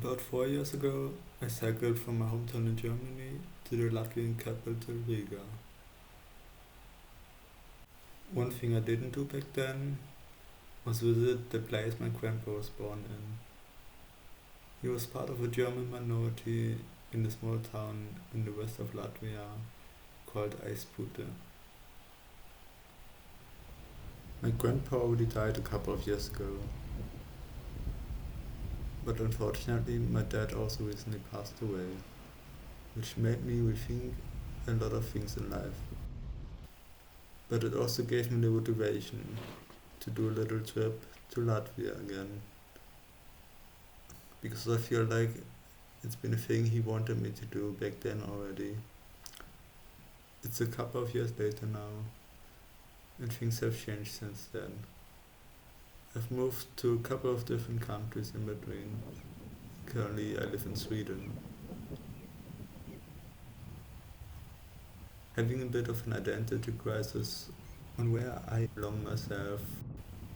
About 4 years ago, I cycled from my hometown in Germany to the Latvian capital Riga. One thing I didn't do back then was visit the place my grandpa was born in. He was part of a German minority in a small town in the west of Latvia called Aispute. My grandpa already died a couple of years ago, but unfortunately my dad also recently passed away, which made me rethink a lot of things in life. But it also gave me the motivation to do a little trip to Latvia again, because I feel like it's been a thing he wanted me to do back then already. It's a couple of years later now, and things have changed since then. I've moved to a couple of different countries in between. Currently, I live in Sweden. Having a bit of an identity crisis on where I belong myself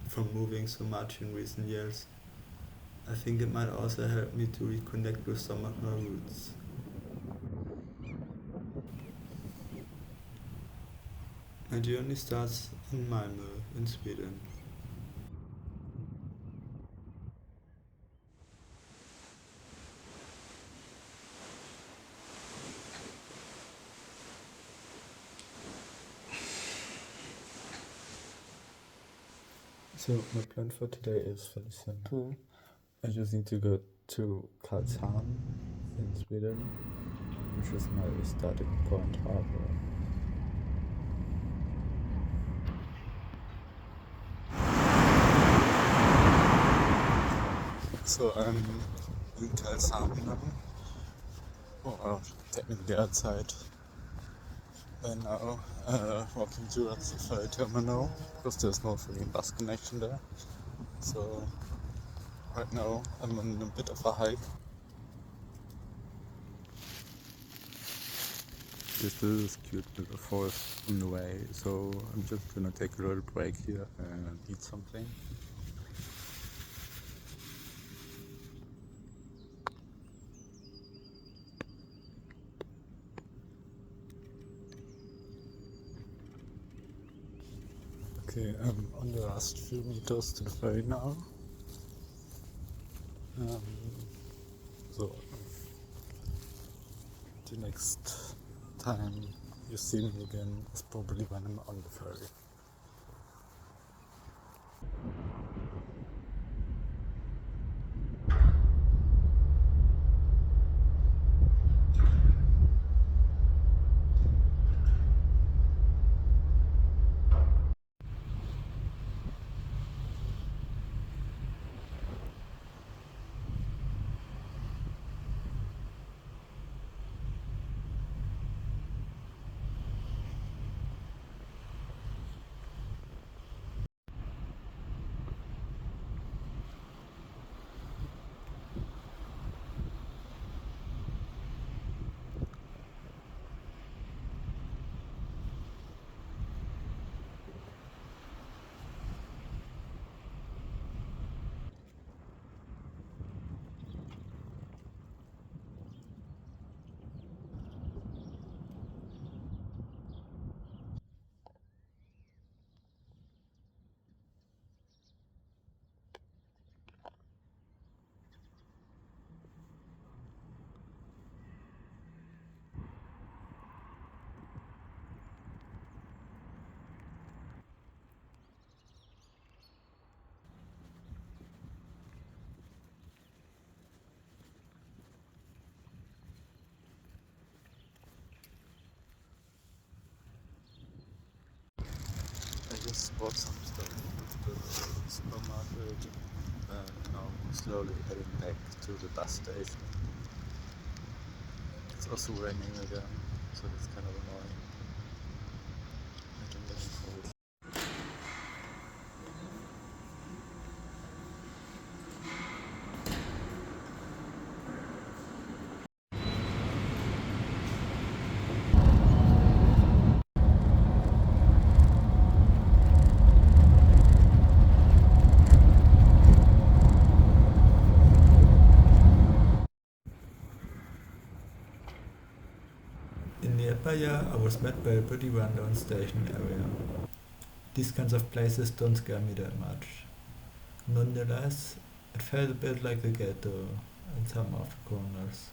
from moving so much in recent years, I think it might also help me to reconnect with some of my roots. My journey starts in Malmö, in Sweden. So my plan for today is fairly simple. I just need to go to Karlshamn in Sweden, which is my starting point harbor. So I'm in Karlshamn now, or technically outside. And now walking towards the ferry terminal, because there's no free bus connection there. So right now I'm on a bit of a hike. This is cute little forest on the way, so I'm just gonna take a little break here and eat something. Okay, I'm on the last few meters to the ferry now. Um, so the next time you see me again is probably when I'm on the ferry. I just bought some stuff at the supermarket and now slowly heading back to the bus station. It's also raining again, so that's kind of annoying. But I'm looking forward. In Liepaja, I was met by a pretty rundown station area. These kinds of places don't scare me that much. Nonetheless, it felt a bit like a ghetto in some of the corners.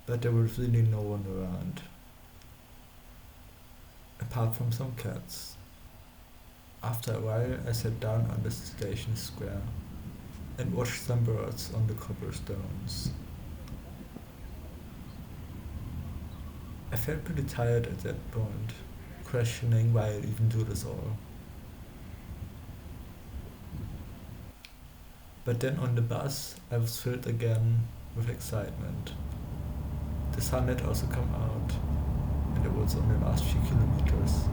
But there was really no one around, apart from some cats. After a while, I sat down on the station square and watched some birds on the cobblestones. I felt pretty tired at that point, questioning why I even do this all. But then on the bus, I was filled again with excitement. The sun had also come out, and it was on the last few kilometers.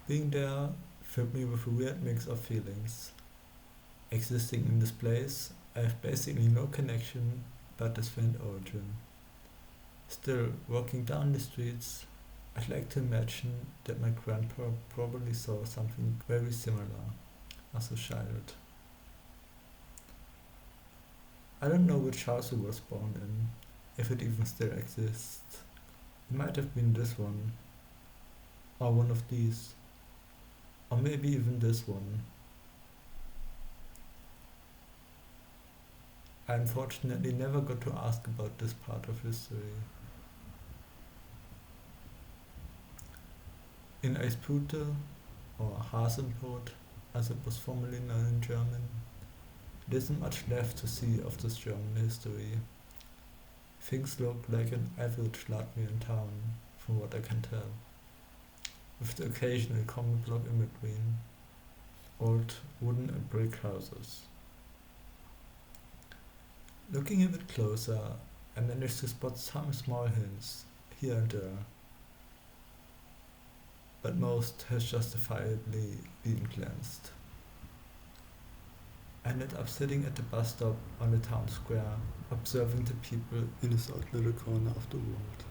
Being there filled me with a weird mix of feelings. Existing in this place, I have basically no connection but this faint origin. Still, walking down the streets, I'd like to imagine that my grandpa probably saw something very similar as a child. I don't know which house he was born in, if it even still exists. It might have been this one, or one of these, or maybe even this one. I unfortunately never got to ask about this part of history. In Eispute, or Hasenbrot, as it was formerly known in German, there isn't much left to see of this German history. Things look like an average Latvian town, from what I can tell, with the occasional common block in between, old wooden and brick houses. Looking a bit closer, I managed to spot some small hints, here and there, but most has justifiably been cleansed. I ended up sitting at the bus stop on the town square, observing the people in this odd little corner of the world.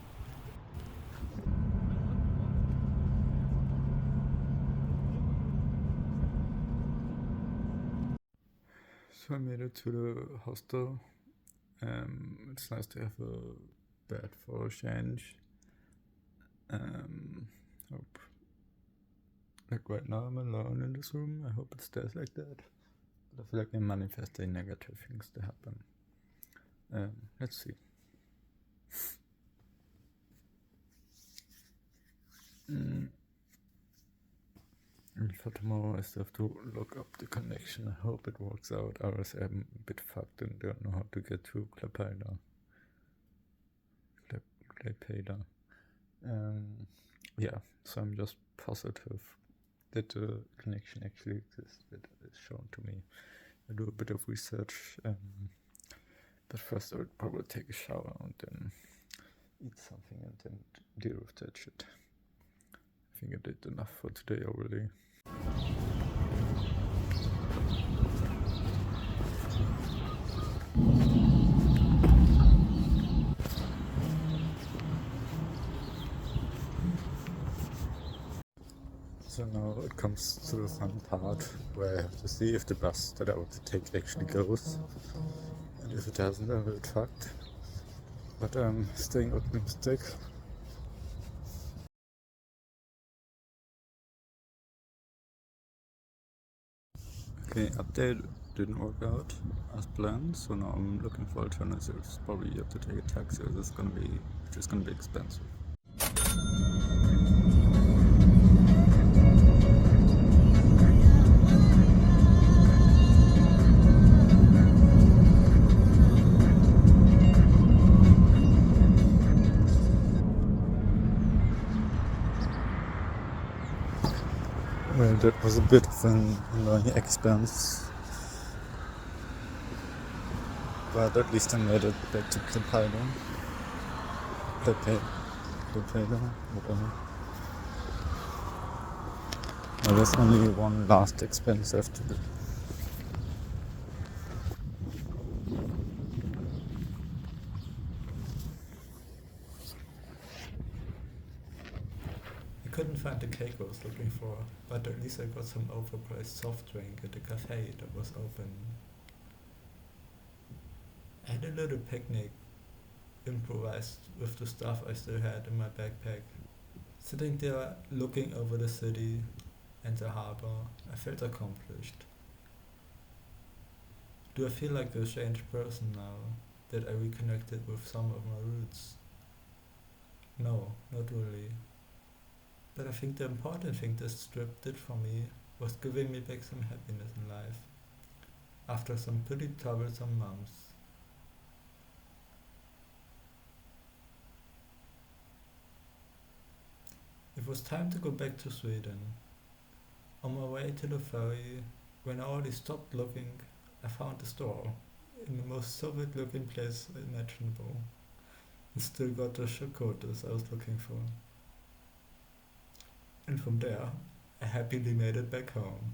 So I made it to the hostel. It's nice to have a bed for a change. Hope, like right now I'm alone in this room. I hope it stays like that. But I feel like I'm manifesting negative things to happen. Let's see. And for tomorrow I still have to look up the connection. I hope it works out. Otherwise I'm a bit fucked and don't know how to get to Klaipeda. Yeah, so I'm just positive that the connection actually exists, that is shown to me. I do a bit of research, but first I would probably take a shower and then eat something and then deal with that shit. I think I did enough for today already. So now it comes to the fun part where I have to see if the bus that I want to take actually goes, and if it doesn't, I'm a bit fucked. But I'm staying optimistic. Okay, update. didn't work out as planned, so now I'm looking for alternatives. Probably you have to take a taxi, which is gonna be expensive. Well, that was a bit of an annoying expense, but at least I made it back to Kliphaida. Kliphaida, whatever. Well, there's only one last expense left to do. I couldn't find the cake I was looking for, but at least I got some overpriced soft drink at the cafe that was open. I had a little picnic improvised with the stuff I still had in my backpack. Sitting there looking over the city and the harbor, I felt accomplished. Do I feel like a changed person now that I reconnected with some of my roots? No, not really. But I think the important thing this trip did for me was giving me back some happiness in life after some pretty troublesome months. It was time to go back to Sweden. On my way to the ferry, when I already stopped looking, I found a store in the most Soviet looking place imaginable and still got the chocolates I was looking for. And from there, I happily made it back home.